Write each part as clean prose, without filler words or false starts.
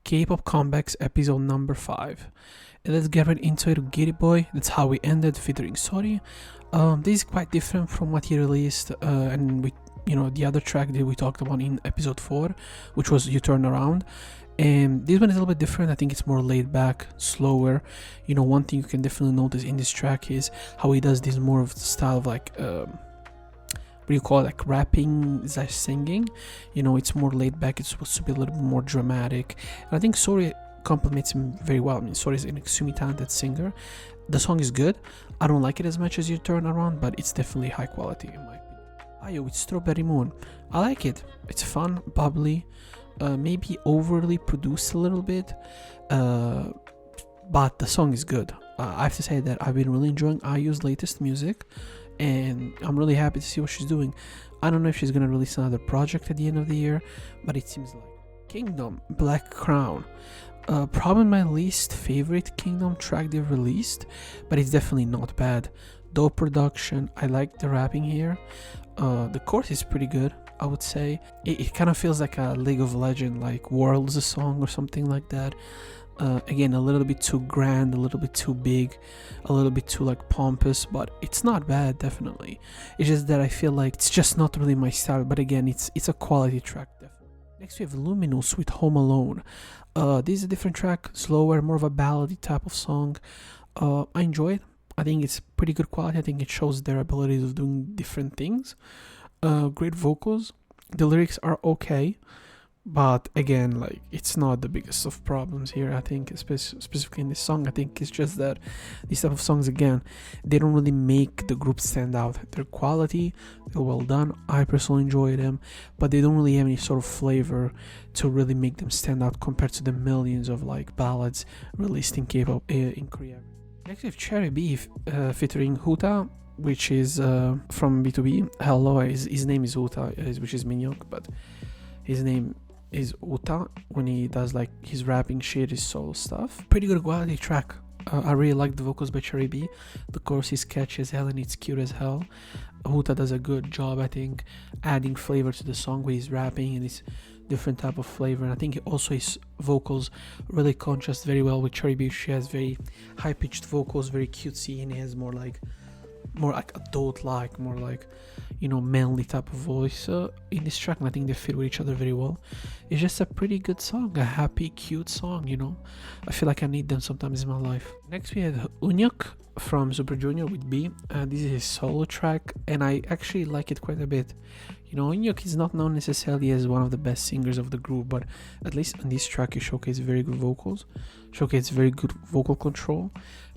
Kpop Comebacks episode number 5. And let's get right into it. Get It Boy, that's how we ended, featuring Sorry. This is quite different from what he released, and the other track that we talked about in episode 4, which was You Turn Around. And this one is a little bit different. I think it's more laid back, slower. One thing you can definitely notice in this track is how he does this more of the style of like what do you call it, like rapping slash singing. It's more laid back. It's supposed to be a little bit more dramatic, and I think Sorry complements him very well. I mean, Sorry is an extremely talented singer. The song is good. I don't like it as much as You Turn Around, but it's definitely high quality in my opinion. Ayo with Strawberry Moon, I like it. It's fun, bubbly, maybe overly produced a little bit, but the song is good. I have to say that I've been really enjoying IU's latest music, and I'm really happy to see what she's doing. I don't know if she's gonna release another project at the end of the year, but it seems like Kingdom, Black Crown, probably my least favorite Kingdom track they've released, but it's definitely not bad. Dope production, I like the rapping here. The chorus is pretty good, I would say. It kind of feels like a League of Legends, like Worlds song or something like that. Again, a little bit too grand, a little bit too big, a little bit too like pompous, but it's not bad, definitely. It's just that I feel like it's just not really my style, but again, it's a quality track, definitely. Next we have Luminous with Home Alone. This is a different track, slower, more of a ballady type of song. I enjoy it. I think it's pretty good quality. I think it shows their abilities of doing different things. Great vocals. The lyrics are okay, but again, like, it's not the biggest of problems here. I think specifically in this song, I think it's just that these type of songs, again, they don't really make the group stand out. They're quality, they're well done, I personally enjoy them, but they don't really have any sort of flavor to really make them stand out compared to the millions of like ballads released in K-pop in Korea. Next we have Cherry B featuring Huta, which is from B2B. Hello, his name is Huta, which is Minhyuk, but his name is Uta when he does like his rapping shit, his solo stuff. Pretty good quality track. I really like the vocals by Cherry B. The chorus is catchy as hell and it's cute as hell. Huta does a good job, I think, adding flavor to the song with his rapping and his different type of flavor. And I think also his vocals really contrast very well with Cherry B. She has very high pitched vocals, very cutesy, and he has more like adult-like, more like manly type of voice in this track, and I think they fit with each other very well. It's just a pretty good song, a happy, cute song. I feel like I need them sometimes in my life. Next we have Unhyuk from Super Junior with B. This is his solo track, and I actually like it quite a bit. Unhyuk is not known necessarily as one of the best singers of the group, but at least on this track he showcased very good vocals, showcased very good vocal control,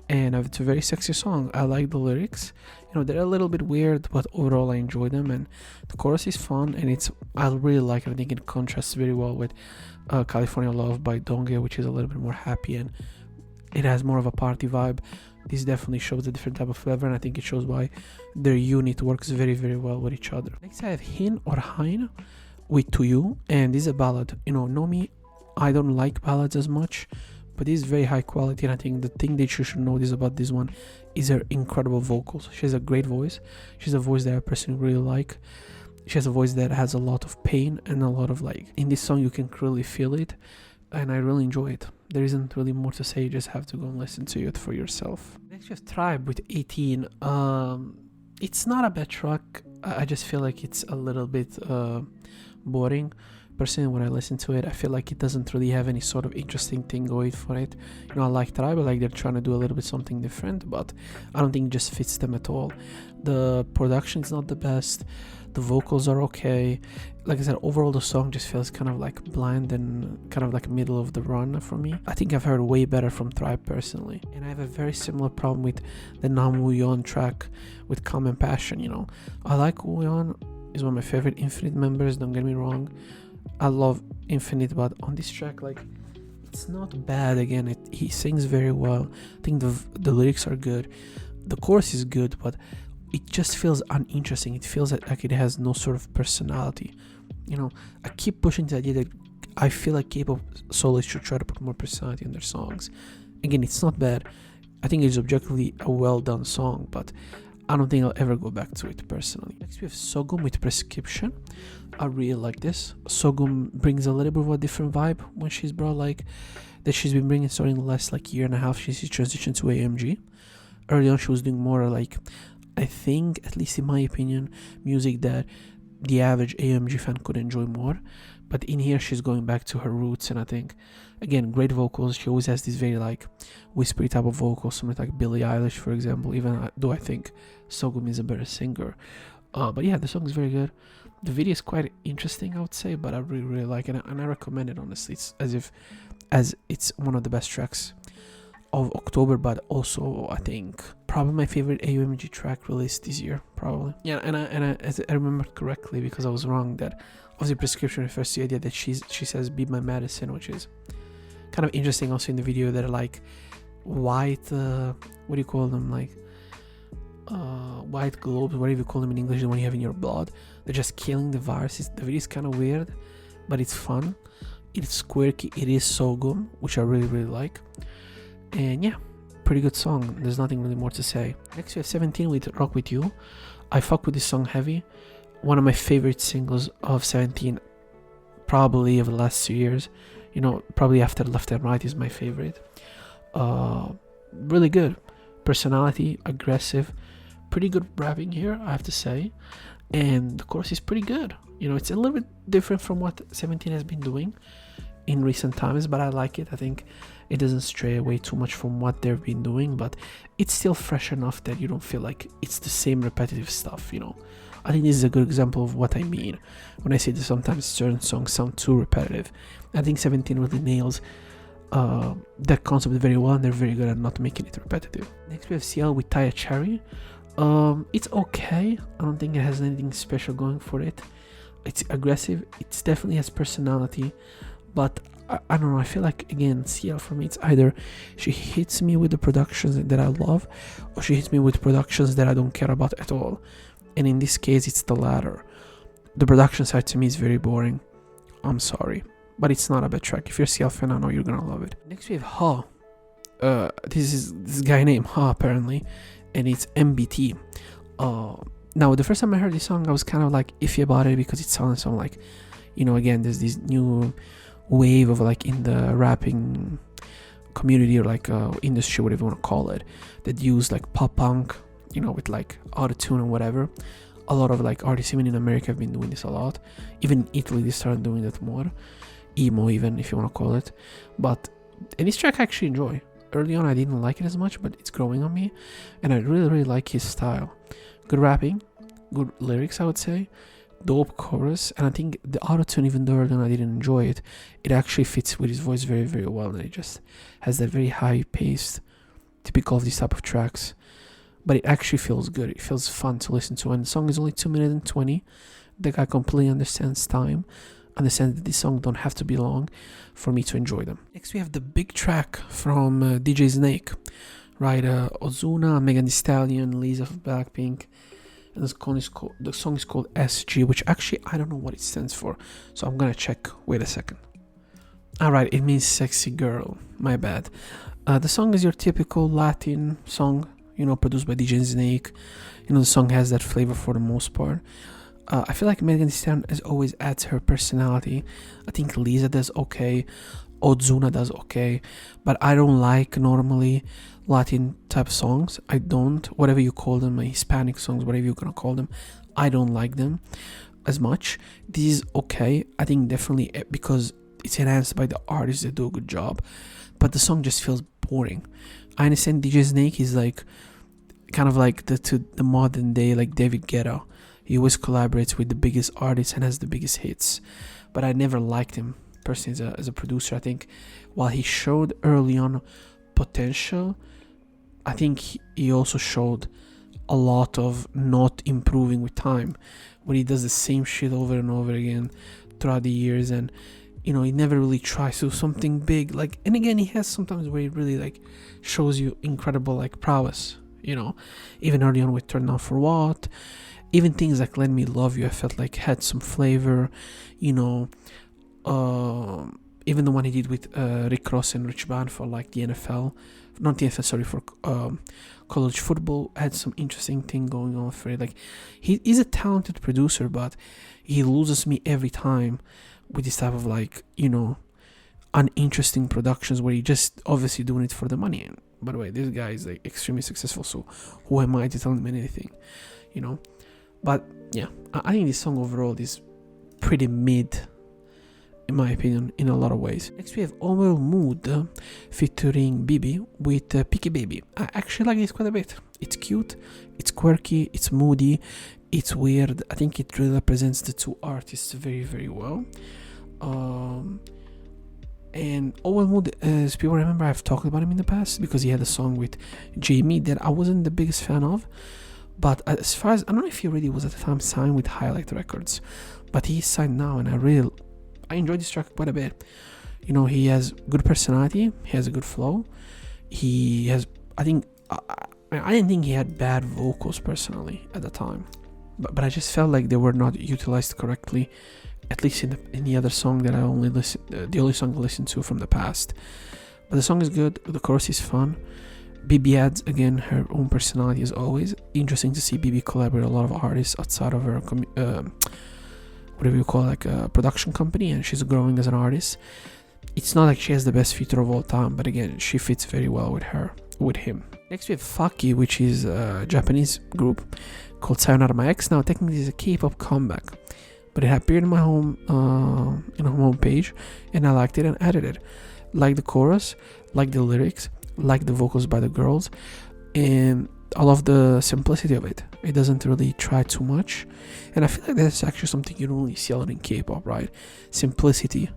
and it's a very sexy song. I like the lyrics. They're a little bit weird, but overall I enjoy them, and the chorus is fun, and I really like it. I think it contrasts very well with California Love by Donghae, which is a little bit more happy and it has more of a party vibe. This definitely shows a different type of flavor, and I think it shows why their unit works very, very well with each other. Next I have Hin or Hein with To You, and this is a ballad. Know me, I don't like ballads as much, but this is very high quality, and I think the thing that you should notice about this one is her incredible vocals. She has a great voice. She has a voice that I personally really like. She has a voice that has a lot of pain and a lot of in this song you can really feel it, and I really enjoy it. There isn't really more to say, you just have to go and listen to it for yourself. Next we have Tribe with 18. It's not a bad track. I just feel like it's a little bit boring. Personally, when I listen to it, I feel like it doesn't really have any sort of interesting thing going for it. I like Tribe, I like they're trying to do a little bit something different, but I don't think it just fits them at all. The production's not the best, the vocals are okay. Like I said, overall the song just feels kind of like bland and kind of like middle of the run for me. I think I've heard way better from Tribe personally. And I have a very similar problem with the Nam Woo-yeon track with Calm and Passion. I like Woo-yeon, he's one of my favorite Infinite members, don't get me wrong. I love Infinite, but on this track, it's not bad. Again, he sings very well. I think the lyrics are good, the chorus is good, but it just feels uninteresting. It feels like it has no sort of personality. I keep pushing the idea that I feel like K-pop soloists should try to put more personality in their songs. Again, it's not bad. I think it's objectively a well done song, but I don't think I'll ever go back to it personally. Next we have Sogum with Prescription. I really like this. Sogum brings a little bit of a different vibe when she's brought like that she's been bringing starting the last like year and a half. She's transitioned to AMG. Early on she was doing more like, I think, at least in my opinion, music that the average AMG fan could enjoy more. But in here she's going back to her roots, and I think again great vocals. She always has this very like whispery type of vocals, something like Billie Eilish for example, even though I think Sogum is a better singer. But yeah, the song is very good. The video is quite interesting, I would say, but I really like it, and I recommend it honestly. It's as it's one of the best tracks of October, but also I think probably my favorite AMG track released this year, probably. Yeah, and as I remember correctly, because I was wrong, that obviously Prescription refers to the idea that she says "be my medicine," which is kind of interesting. Also in the video, that are like white, what do you call them, like white globes, whatever you call them in English, the one you have in your blood. They're just killing the viruses. The video is kind of weird, but it's fun. It's quirky. It is Sogum, which I really like. And yeah, pretty good song. There's nothing really more to say. Next we have 17 with Rock With You. I fuck with this song heavy. One of my favorite singles of 17, probably of the last 2 years. You know, probably after Left and Right is my favorite. Really good. Personality, aggressive, pretty good rapping here, I have to say. And the chorus is pretty good. You know, it's a little bit different from what 17 has been doing in recent times, but I like it. I think it doesn't stray away too much from what they've been doing, but it's still fresh enough that you don't feel like it's the same repetitive stuff, you know. I think this is a good example of what I mean when I say that sometimes certain songs sound too repetitive. I think 17 really nails that concept very well, and they're very good at not making it repetitive. Next we have CL with Taya Cherry. It's okay. I don't think it has anything special going for it. It's aggressive. It definitely has personality, but I don't know. I feel like, again, CL for me, it's either she hits me with the productions that I love, or she hits me with productions that I don't care about at all. And in this case, it's the latter. The production side to me is very boring. I'm sorry, but it's not a bad track. If you're a CL fan, I know you're gonna love it. Next we have Ha. This is this guy named Ha apparently, and it's MBT. Now the first time I heard this song, I was kind of like iffy about it because it sounded so like, you know, again, there's this new wave of like in the rapping community or like industry, whatever you want to call it, that use like pop punk, you know, with like autotune and whatever. A lot of like artists even in America have been doing this a lot. Even in Italy they started doing that more. Emo even, if you want to call it. But and this track I actually enjoy. Early on I didn't like it as much, but it's growing on me, and I really like his style. Good rapping, good lyrics, I would say, dope chorus, and I think the autotune, even though early on I didn't enjoy it, it actually fits with his voice very well, and it just has that very high paced, typical of these type of tracks. But it actually feels good. It feels fun to listen to, and the song is only 2 minutes and 20. The guy completely understands time, understands that this song don't have to be long for me to enjoy them. Next we have the big track from DJ Snake, right? Ozuna, Megan Thee Stallion, Lisa of Blackpink, and the song is called SG, which actually I don't know what it stands for, so I'm gonna check. Wait a second. Alright, it means sexy girl. My bad. The song is your typical Latin song, you know, produced by DJ Snake. You know, the song has that flavor for the most part. I feel like Megan Thee Stallion as always adds her personality. I think Lisa does okay, Ozuna does okay, but I don't like normally Latin type songs. I don't, whatever you call them, Hispanic songs, whatever you're gonna call them, I don't like them as much. This is okay. I think definitely because it's enhanced by the artists that do a good job, but the song just feels boring. I understand DJ Snake is like kind of like the modern day like David Guetta. He always collaborates with the biggest artists and has the biggest hits, but I never liked him personally as a producer. I think while he showed early on potential, I think he also showed a lot of not improving with time, when he does the same shit over and over again throughout the years, and you know, he never really tries to do something big. Like, and again, he has sometimes where he really like shows you incredible like prowess, you know, even early on with Turn Down For What. Even things like Let Me Love You, I felt like had some flavor, you know. even the one he did with Rick Ross and Rich Band for like the NFL, not the NFL, sorry, for college football, had some interesting thing going on for it. Like, he's a talented producer, but he loses me every time with this type of, like, you know, uninteresting productions where he just obviously doing it for the money. And by the way, this guy is like extremely successful, so who am I to tell him anything, you know? But yeah, I think this song overall is pretty mid, in my opinion, in a lot of ways. Next we have Overall Mood featuring Bibi with Picky Baby. I actually like this quite a bit. It's cute, it's quirky, it's moody, it's weird. I think it really represents the two artists very, very well. And Overall Mood, as people remember, I've talked about him in the past because he had a song with Jamie that I wasn't the biggest fan of. But as far as, I don't know if he already was at the time signed with Highlight Records, but he's signed now, and I enjoyed this track quite a bit. You know, he has good personality, he has a good flow, he has, I didn't think he had bad vocals personally at the time, but I just felt like they were not utilized correctly, at least in the other song that I only the only song I listened to from the past. But the song is good, the chorus is fun. Bibi adds again her own personality as always. Interesting to see Bibi collaborate with a lot of artists outside of her whatever you call, like a production company, and she's growing as an artist. It's not like she has the best feature of all time, but again, she fits very well with him. Next we have Faki, which is a Japanese group called Sayonara My Ex. Now technically it's a K-pop comeback, but it appeared in my home page, and I liked it and added it. Like the chorus, like the lyrics, like the vocals by the girls, and I love the simplicity of it. It doesn't really try too much, and I feel like that's actually something you don't really see a lot in K-pop, right? Simplicity,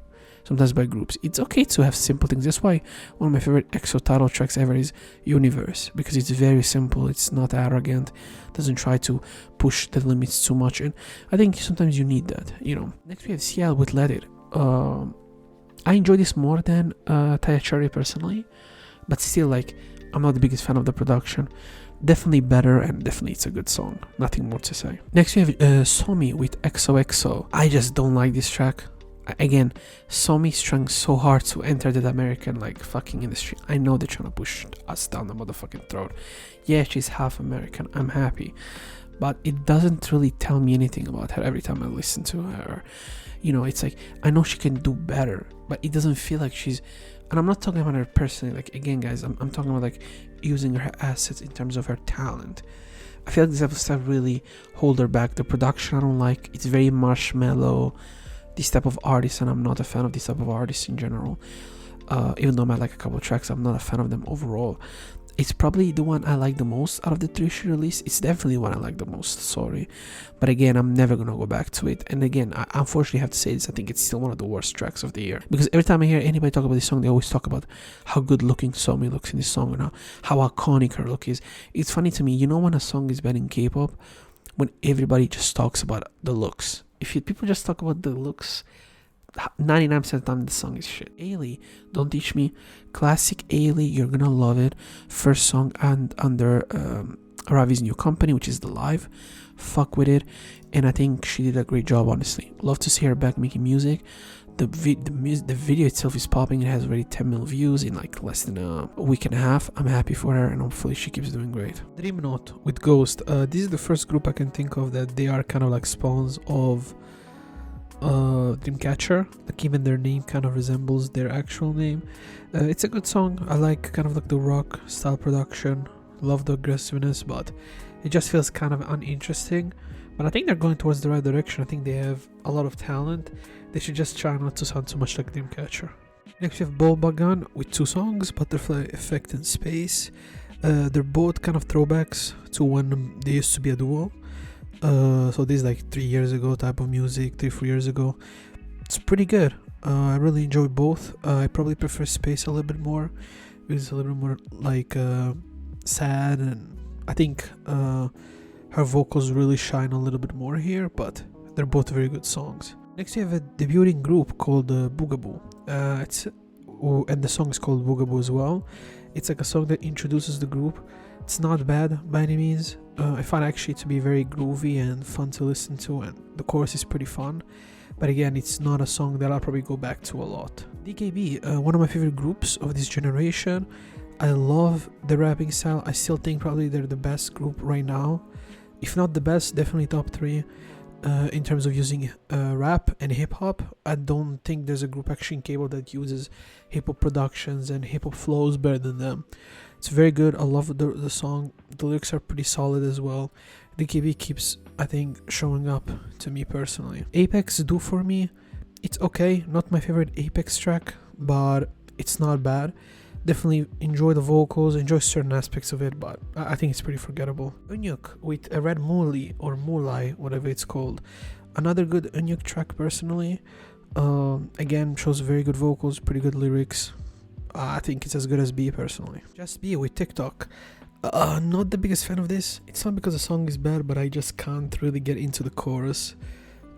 sometimes by groups. It's okay to have simple things. That's why one of my favorite EXO title tracks ever is Universe, because it's very simple, it's not arrogant, doesn't try to push the limits too much, and I think sometimes you need that, you know. Next we have Ciel with Let It. I enjoy this more than Taya Cherry personally, but still, like, I'm not the biggest fan of the production. Definitely better, and definitely it's a good song. Nothing more to say. Next we have Somi with Xoxo. I just don't like this track. Again, Somi's trying so hard to enter that American, like, fucking industry. I know they're trying to push us down the motherfucking throat. Yeah, she's half American, I'm happy, but it doesn't really tell me anything about her every time I listen to her. You know, it's like, I know she can do better, but it doesn't feel like she's, and I'm not talking about her personally, like, again guys, I'm talking about, like, using her assets in terms of her talent. I feel like this type of stuff really hold her back. The production I don't like, it's very marshmallow, this type of artist, and I'm not a fan of this type of artists in general. Even though I might like a couple of tracks, I'm not a fan of them overall. It's probably the one I like the most out of the three she released. It's definitely one I like the most, sorry. But again, I'm never gonna go back to it. And again, I unfortunately have to say this, I think it's still one of the worst tracks of the year. Because every time I hear anybody talk about this song, they always talk about how good looking Somi looks in this song, and how iconic her look is. It's funny to me, you know when a song is bad in K-pop? When everybody just talks about the looks. If people just talk about the looks, 99% of the time the song is shit. Ailey, Don't Teach Me, classic Ailey, you're gonna love it. First song under Ravi's new company, which is The Live. Fuck with it, and I think she did a great job, honestly. Love to see her back making music. The video itself is popping. It has already 10 million views in like less than a week and a half. I'm happy for her, and hopefully she keeps doing great. Dream Note with Ghost. This is the first group I can think of that they are kind of like spawns of Dreamcatcher. Like, even their name kind of resembles their actual name. It's a good song. I like kind of like the rock style production. Love the aggressiveness, but it just feels kind of uninteresting. But I think they're going towards the right direction. I think they have a lot of talent. They should just try not to sound too much like Dreamcatcher. Next we have Bolbagan with two songs, Butterfly Effect and Space. They're both kind of throwbacks to when they used to be a duo. So this is like 3 years ago type of music, 3-4 years ago. It's pretty good. I really enjoy both. I probably prefer Space a little bit more, because it's a little bit more like sad, and I think her vocals really shine a little bit more here, but they're both very good songs. Next we have a debuting group called Boogaboo. And the song is called Boogaboo as well. It's like a song that introduces the group. It's not bad by any means. I find actually to be very groovy and fun to listen to, and the chorus is pretty fun. But again, it's not a song that I'll probably go back to a lot. DKB, one of my favorite groups of this generation. I love the rapping style. I still think probably they're the best group right now. If not the best, definitely top 3 in terms of using rap and hip-hop. I don't think there's a group actually in K-pop that uses hip-hop productions and hip-hop flows better than them. It's very good. I love the song. The lyrics are pretty solid as well. DKB keeps, I think, showing up to me personally. Apex Do For Me, it's okay. Not my favorite Apex track, but it's not bad. Definitely enjoy the vocals, enjoy certain aspects of it, but I think it's pretty forgettable. Unyuk with a Red Moonlight or Moonlight, whatever it's called. Another good Unyuk track personally. Again, shows very good vocals, pretty good lyrics. I think it's as good as B personally. Just Be with TikTok. Not the biggest fan of this. It's not because the song is bad, but I just can't really get into the chorus.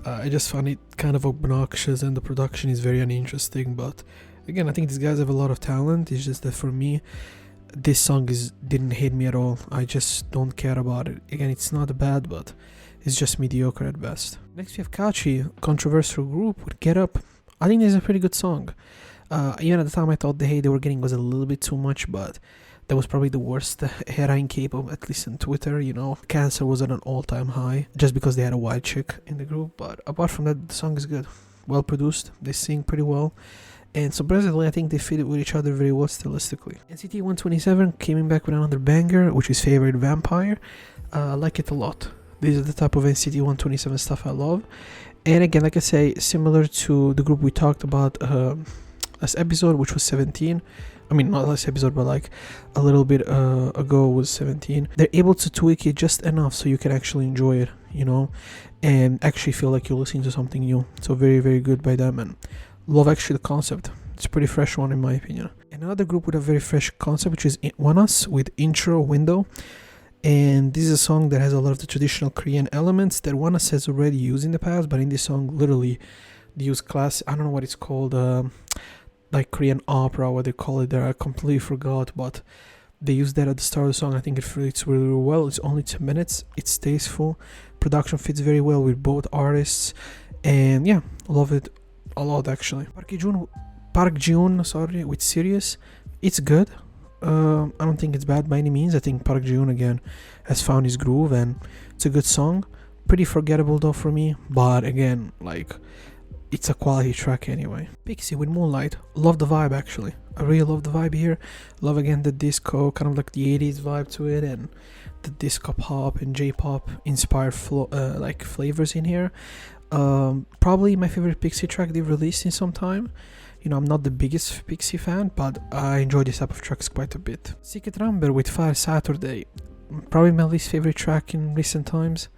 I just find it kind of obnoxious and the production is very uninteresting, but again, I think these guys have a lot of talent. It's just that for me, this song didn't hit me at all. I just don't care about it. Again, it's not bad, but it's just mediocre at best. Next we have Kachi, controversial group with Get Up. I think this is a pretty good song. Even at the time I thought the hate they were getting was a little bit too much, but that was probably the worst era in K-pop, at least on Twitter, you know. Cancer was at an all-time high, just because they had a white chick in the group. But apart from that, the song is good. Well produced, they sing pretty well. And surprisingly, I think they fit with each other very well stylistically. NCT 127 came back with another banger, which is Favorite Vampire. I like it a lot. These are the type of NCT 127 stuff I love. And again, like I say, similar to the group we talked about last episode, which was 17. I mean, not last episode, but like a little bit ago was 17. They're able to tweak it just enough so you can actually enjoy it, you know, and actually feel like you're listening to something new. So very, very good by them, and love actually the concept. It's a pretty fresh one in my opinion. Another group with a very fresh concept, which is ONEUS with Intro Window. And this is a song that has a lot of the traditional Korean elements that ONEUS has already used in the past, but in this song, literally, they use class. I don't know what it's called, like Korean opera, what they call it there. I completely forgot, but they use that at the start of the song. I think it fits really, really well. It's only 2 minutes. It's tasteful. Production fits very well with both artists, and yeah, love it a lot actually. Park Ji-hoon, with Sirius. It's good. I don't think it's bad by any means. I think Park Ji-hoon again has found his groove, and it's a good song. Pretty forgettable though for me, but again, like, it's a quality track anyway. Pixie with Moonlight. Love the vibe actually. I really love the vibe here. Love again the disco, kind of like the 80s vibe to it, and the disco pop and J-pop inspired like flavors in here. Probably my favorite Pixie track they've released in some time. You know, I'm not the biggest Pixie fan, but I enjoy this type of tracks quite a bit. Secret Number with Fire Saturday. Probably my least favorite track in recent times.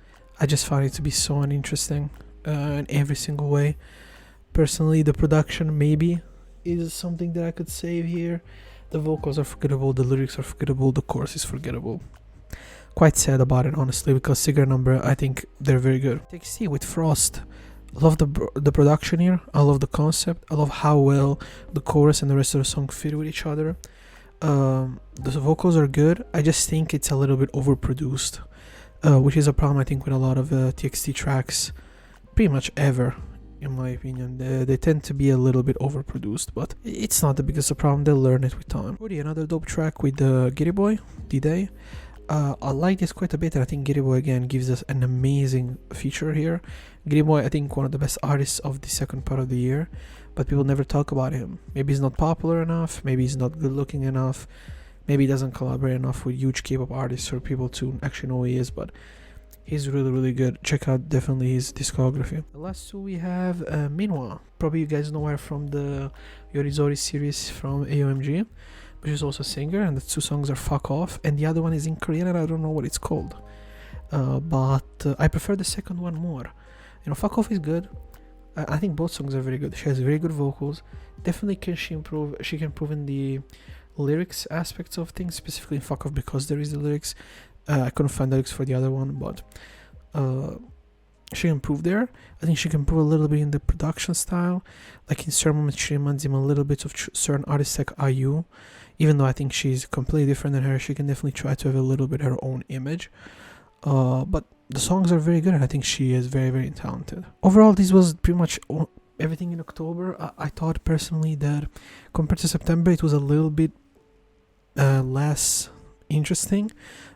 I just find it to be so uninteresting in every single way. Personally, the production maybe is something that I could save here. The vocals are forgettable, the lyrics are forgettable, the chorus is forgettable. Quite sad about it, honestly, because Secret Number, I think they're very good. TXT with Frost. Love the production here. I love the concept. I love how well the chorus and the rest of the song fit with each other. The vocals are good. I just think it's a little bit overproduced, which is a problem I think with a lot of TXT tracks, pretty much ever, in my opinion. They tend to be a little bit overproduced, but it's not the biggest problem. They'll learn it with time. Another dope track with Giddy Boy, D-Day. I like this quite a bit, and I think Giddy Boy again gives us an amazing feature here. Giddy Boy, I think one of the best artists of the second part of the year, but people never talk about him. Maybe he's not popular enough, maybe he's not good looking enough, maybe he doesn't collaborate enough with huge K-pop artists for people to actually know who he is, but he's really, really good. Check out definitely his discography. The last two we have Minhwa. Probably you guys know her from the Yorizori series from AOMG, but she's also a singer, and the two songs are Fuck Off, and the other one is in Korean and I don't know what it's called, but I prefer the second one more. You know, Fuck Off is good. I think both songs are very good. She has very good vocals. Definitely she can improve in the lyrics aspects of things, specifically in Fuck Off, because there is the lyrics. I couldn't find the lyrics for the other one, but she can improve there. I think she can improve a little bit in the production style, like in certain moments she reminds him a little bit of certain artists like IU. Even though I think she's completely different than her, she can definitely try to have a little bit her own image. But the songs are very good, and I think she is very, very talented. Overall, this was pretty much everything in October, I thought personally that compared to September, it was a little bit less interesting,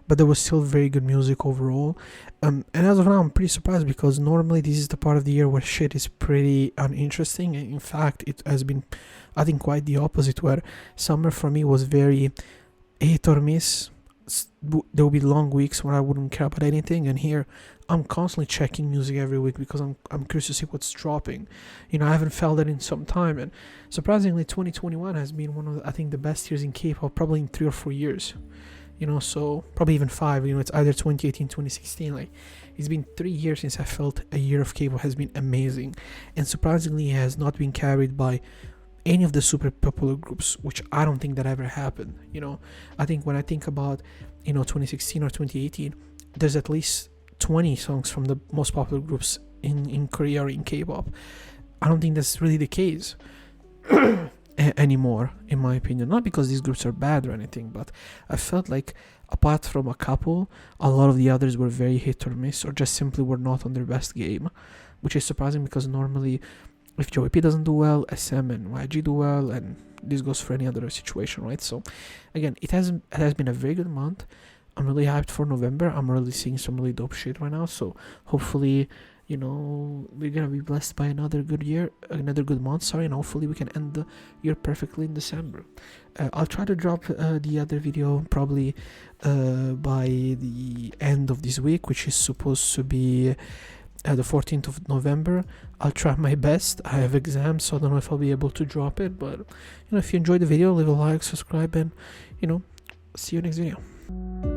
but there was still very good music overall. And as of now, I'm pretty surprised because normally this is the part of the year where shit is pretty uninteresting. And in fact, it has been, I think, quite the opposite, where summer for me was very hit or miss. There will be long weeks where I wouldn't care about anything, and here I'm constantly checking music every week because I'm curious to see what's dropping. I haven't felt that in some time, and surprisingly 2021 has been one of I think the best years in K-pop, probably in 3 or 4 years. So probably even 5. It's either 2018, 2016. Like, it's been 3 years since I felt a year of K-pop has been amazing, and surprisingly it has not been carried by any of the super popular groups, which I don't think that ever happened. I think when I think about 2016 or 2018, there's at least 20 songs from the most popular groups in Korea or in K-pop. I don't think that's really the case anymore, in my opinion. Not because these groups are bad or anything, but I felt like apart from a couple, a lot of the others were very hit or miss, or just simply were not on their best game, which is surprising because normally if JYP doesn't do well, SM and YG do well, and this goes for any other situation, right? So again, it has been a very good month. I'm really hyped for November. I'm really seeing some really dope shit right now. So hopefully, we're gonna be blessed by another good month, and hopefully we can end the year perfectly in December. I'll try to drop the other video probably by the end of this week, which is supposed to be the 14th of November. I'll try my best. I have exams, so I don't know if I'll be able to drop it, but if you enjoyed the video, leave a like, subscribe, and see you next video.